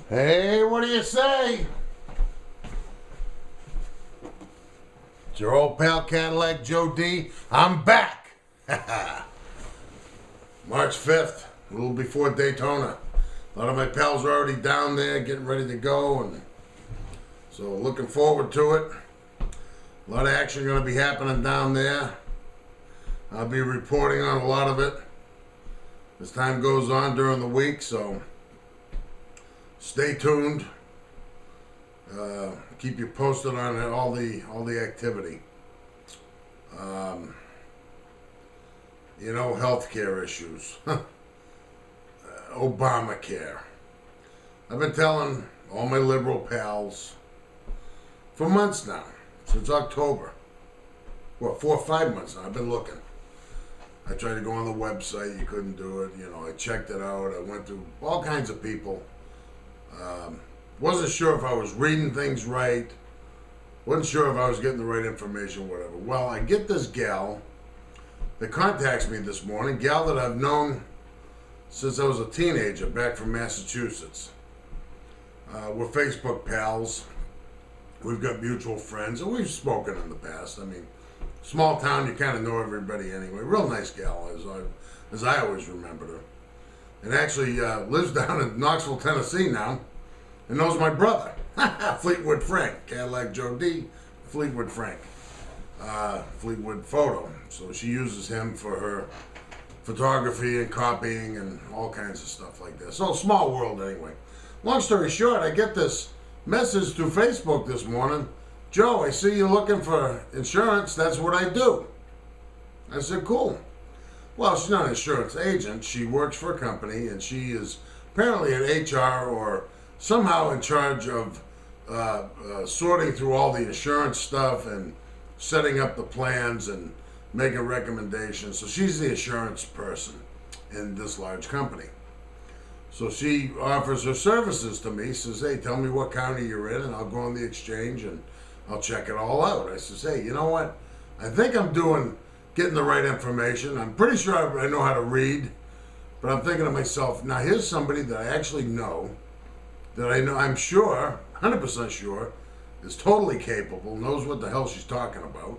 Hey, what do you say? It's your old pal Cadillac Joe D. I'm back. March 5th, a little before Daytona. A lot of my pals are already down there getting ready to go, and so looking forward to it. A lot of action going to be happening down there. I'll be reporting on a lot of it as time goes on during the week, so stay tuned. Keep you posted on all the activity. Healthcare issues. Obamacare. I've been telling all my liberal pals for months now, since October. Well, 4 or 5 months now. I've been looking. I tried to go on the website. You couldn't do it. I checked it out. I went through all kinds of people. Wasn't sure if I was reading things right. Wasn't sure if I was getting the right information, whatever. Well, I get this gal that contacts me this morning, gal that I've known since I was a teenager back from Massachusetts. We're Facebook pals. We've got mutual friends, and we've spoken in the past. I mean, small town, you kind of know everybody anyway. Real nice gal, as I always remembered her. And actually lives down in Knoxville, Tennessee now, and knows my brother, Fleetwood Frank, Cadillac Joe D, Fleetwood Frank, Fleetwood Photo. So she uses him for her photography and copying and all kinds of stuff like that. So small world anyway. Long story short, I get this message through Facebook this morning. Joe, I see you looking for insurance. That's what I do. I said, cool. Well, she's not an insurance agent. She works for a company, and she is apparently an HR or somehow in charge of sorting through all the insurance stuff and setting up the plans and making recommendations. So she's the insurance person in this large company. So she offers her services to me, says, hey, tell me what county you're in, and I'll go on the exchange and I'll check it all out. I says, hey, you know what? I think I'm getting the right information. I'm pretty sure I know how to read, but I'm thinking to myself, now here's somebody that I actually know, that I know, I'm sure, 100% sure, is totally capable, knows what the hell she's talking about.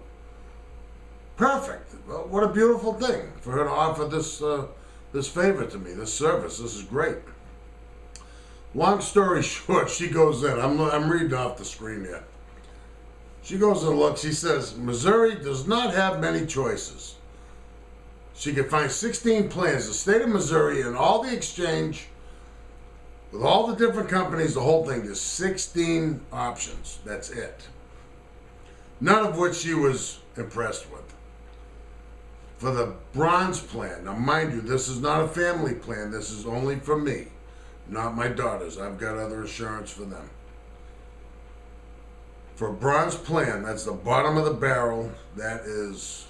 Perfect. Well, what a beautiful thing for her to offer this favor to me, this service. This is great. Long story short, she goes in. I'm reading off the screen here. She goes and looks. She says, Missouri does not have many choices. She can find 16 plans. The state of Missouri and all the exchange, with all the different companies, the whole thing, there's 16 options. That's it. None of which she was impressed with. For the bronze plan, now mind you, this is not a family plan. This is only for me, not my daughters. I've got other insurance for them. For a bronze plan, that's the bottom of the barrel. That is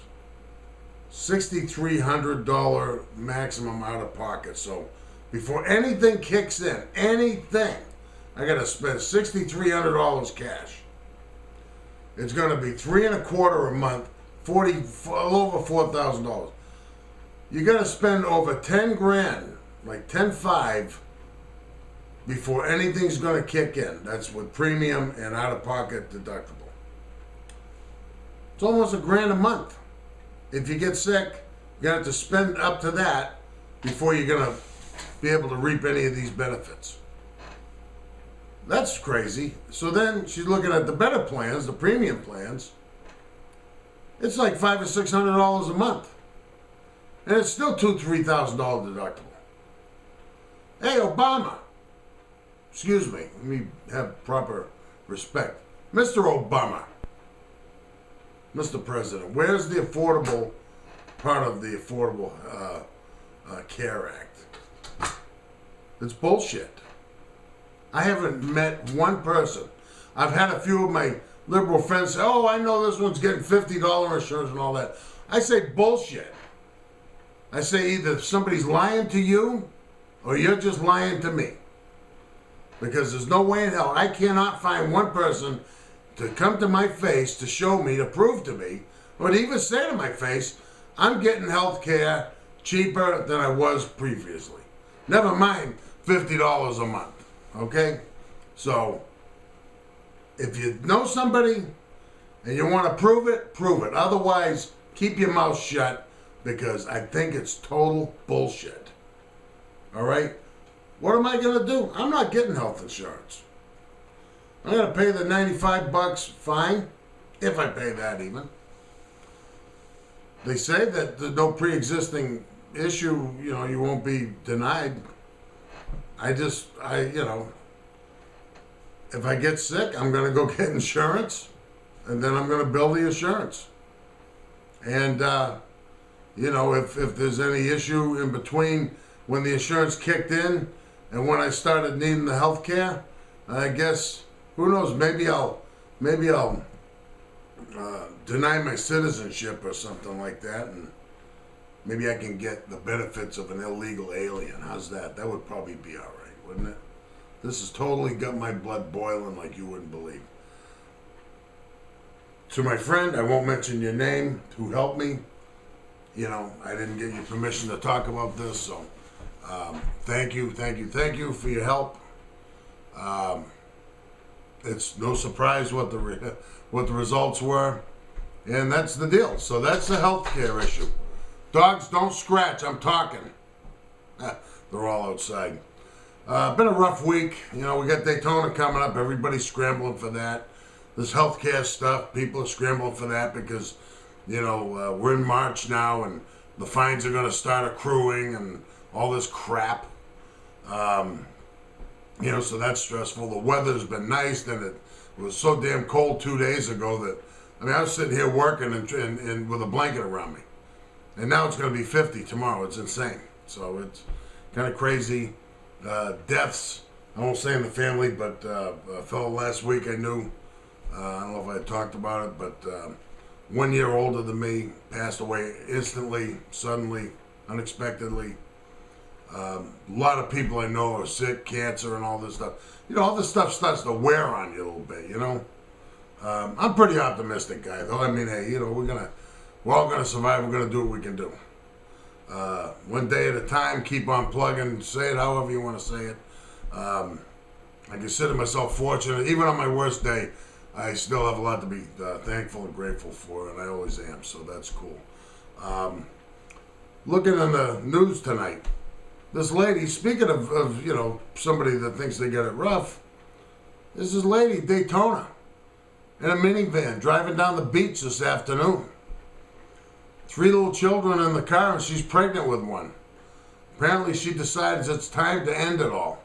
$6,300 maximum out of pocket. So before anything kicks in, anything, I got to spend $6,300 cash. It's going to be $3.25 a month, a little over $4,000. You got to spend over 10 grand, like 10.5, before anything's going to kick in. That's with premium and out-of-pocket deductible. It's almost $1,000 a month. If you get sick, you have to spend up to that before you're going to be able to reap any of these benefits. That's crazy. So then she's looking at the better plans, the premium plans. It's like $500 or $600 a month. And it's still $2,000 to $3,000 deductible. Hey, Obama. Excuse me. Let me have proper respect. Mr. Obama. Mr. President, where's the affordable part of the Affordable Care Act? It's bullshit. I haven't met one person. I've had a few of my liberal friends say, oh, I know this one's getting $50 insurance and all that. I say bullshit. I say either somebody's lying to you or you're just lying to me. Because there's no way in hell I cannot find one person to come to my face to show me, to prove to me, or to even say to my face, I'm getting health care cheaper than I was previously. Never mind $50 a month, okay? So, if you know somebody and you want to prove it, prove it. Otherwise, keep your mouth shut, because I think it's total bullshit. All right? What am I going to do? I'm not getting health insurance. I'm going to pay the $95 fine, if I pay that even. They say that there's no pre-existing issue, you won't be denied. If I get sick, I'm going to go get insurance, and then I'm going to bill the insurance. And, if there's any issue in between when the insurance kicked in and when I started needing the health care, I guess, who knows, maybe I'll deny my citizenship or something like that, and maybe I can get the benefits of an illegal alien. How's that? That would probably be all right, wouldn't it? This has totally got my blood boiling like you wouldn't believe. To my friend, I won't mention your name, who helped me. I didn't get your permission to talk about this, so thank you for your help. It's no surprise what the results were, and that's the deal. So that's the healthcare issue. Dogs don't scratch. I'm talking. They're all outside. Been a rough week. We got Daytona coming up. Everybody's scrambling for that. This healthcare stuff, people are scrambling for that because, we're in March now, and the fines are going to start accruing and all this crap. So that's stressful. The weather's been nice, and it was so damn cold 2 days ago that, I was sitting here working and with a blanket around me. And now it's going to be 50 tomorrow. It's insane. So it's kind of crazy. Deaths, I won't say in the family, but a fellow last week I knew, I don't know if I had talked about it, but 1 year older than me passed away instantly, suddenly, unexpectedly. A lot of people I know are sick, cancer and all this stuff. All this stuff starts to wear on you a little bit, I'm a pretty optimistic guy, though. Hey, we're all gonna survive. We're gonna do what we can do. One day at a time. Keep on plugging. Say it however you want to say it. I consider myself fortunate. Even on my worst day, I still have a lot to be thankful and grateful for, and I always am. So that's cool. Looking in the news tonight, this lady. Speaking of somebody that thinks they get it rough. This is lady Daytona in a minivan driving down the beach this afternoon. 3 little children in the car, and she's pregnant with one. Apparently she decides it's time to end it all.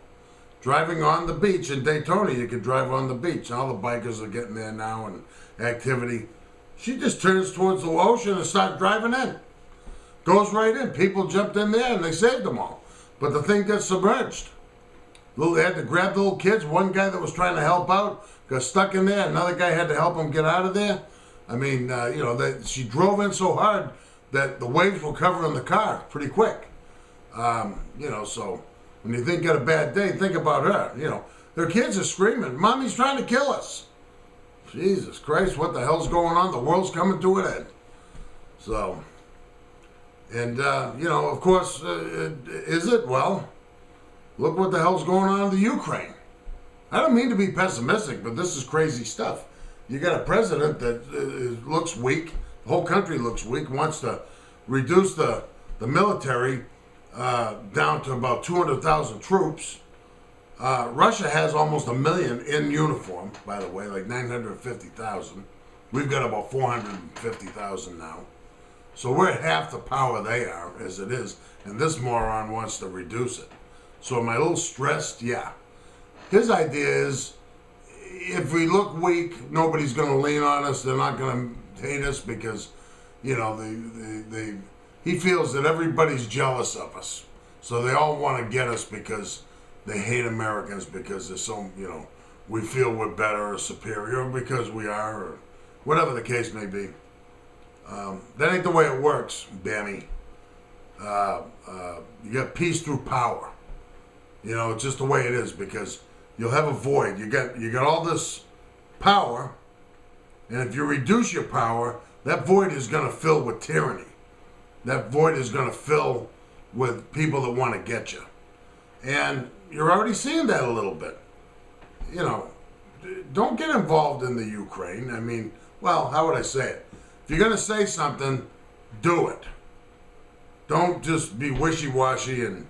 Driving on the beach in Daytona, you can drive on the beach. All the bikers are getting there now and activity. She just turns towards the ocean and starts driving in. Goes right in. People jumped in there and they saved them all. But the thing got submerged. They had to grab the little kids. One guy that was trying to help out got stuck in there. Another guy had to help him get out of there. She drove in so hard that the waves were covering the car pretty quick. So when you think you got a bad day, think about her. Their kids are screaming, "Mommy's trying to kill us." Jesus Christ, what the hell's going on? The world's coming to an end. So, and, of course, is it? Well, look what the hell's going on in the Ukraine. I don't mean to be pessimistic, but this is crazy stuff. You got a president that looks weak. The whole country looks weak. Wants to reduce the military down to about 200,000 troops. Russia has almost 1 million in uniform, by the way, like 950,000. We've got about 450,000 now. So we're at half the power they are as it is, and this moron wants to reduce it. So am I a little stressed? Yeah. His idea is, if we look weak, nobody's going to lean on us. They're not going to hate us because, he feels that everybody's jealous of us. So they all want to get us because they hate Americans because they're so, we feel we're better or superior because we are, or whatever the case may be. That ain't the way it works, Bammy. You got peace through power. It's just the way it is because you'll have a void. You got all this power, and if you reduce your power, that void is going to fill with tyranny. That void is going to fill with people that want to get you. And you're already seeing that a little bit. you know, don't get involved in the Ukraine. I mean, well, how would I say it? If you're going to say something, do it. Don't just be wishy-washy and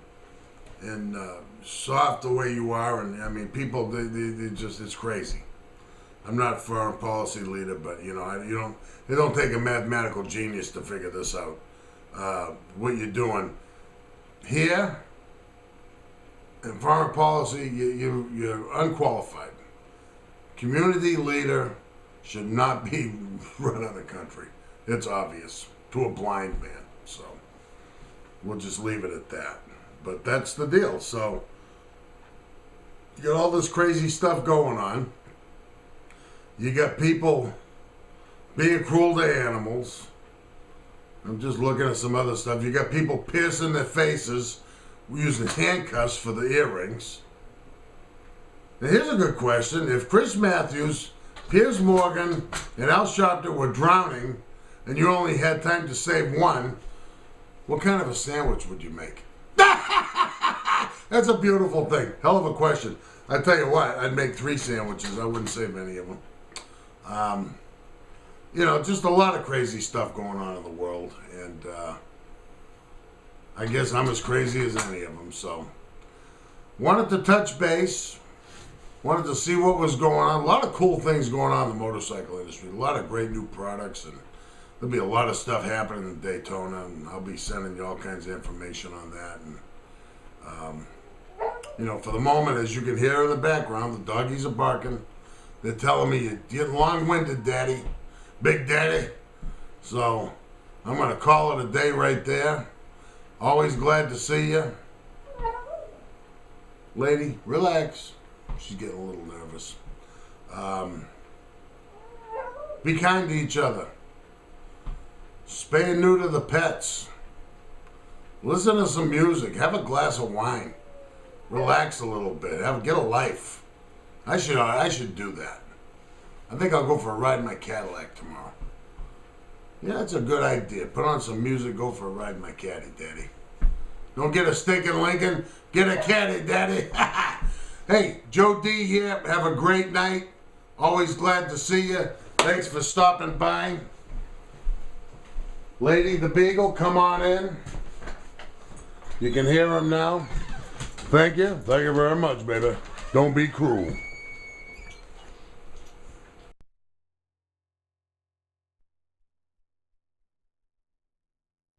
soft the way you are. And I mean, people, they just, it's crazy. I'm not a foreign policy leader, but you know, it don't take a mathematical genius to figure this out. What you're doing here in foreign policy, you're unqualified. Community leader should not be running the country. It's obvious to a blind man. So we'll just leave it at that. But that's the deal. So you got all this crazy stuff going on. You got people being cruel to animals. I'm just looking at some other stuff. You got people piercing their faces using handcuffs for the earrings. Now here's a good question. If Chris Matthews, Piers Morgan, and Al Sharpton were drowning and you only had time to save one, what kind of a sandwich would you make? That's a beautiful thing. Hell of a question. I tell you what, I'd make 3 sandwiches. I wouldn't save any of them. You know, just a lot of crazy stuff going on in the world, and I guess I'm as crazy as any of them. So, wanted to touch base, wanted to see what was going on. A lot of cool things going on in the motorcycle industry. A lot of great new products, and there'll be a lot of stuff happening in Daytona, and I'll be sending you all kinds of information on that. And you know, for the moment, as you can hear in the background, the doggies are barking. They're telling me you're getting long-winded, Daddy. Big Daddy. So I'm going to call it a day right there. Always glad to see you. Lady, relax. She's getting a little nervous. Be kind to each other. Spay and neuter the pets. Listen to some music. Have a glass of wine. Relax a little bit. Get a life. I should do that. I think I'll go for a ride in my Cadillac tomorrow. Yeah, that's a good idea. Put on some music, go for a ride in my caddy, Daddy. Don't get a stinking Lincoln, get a caddy, Daddy. Hey, Joe D here. Have a great night. Always glad to see you. Thanks for stopping by. Lady the Beagle, come on in. You can hear him now. Thank you. Thank you very much, baby. Don't be cruel.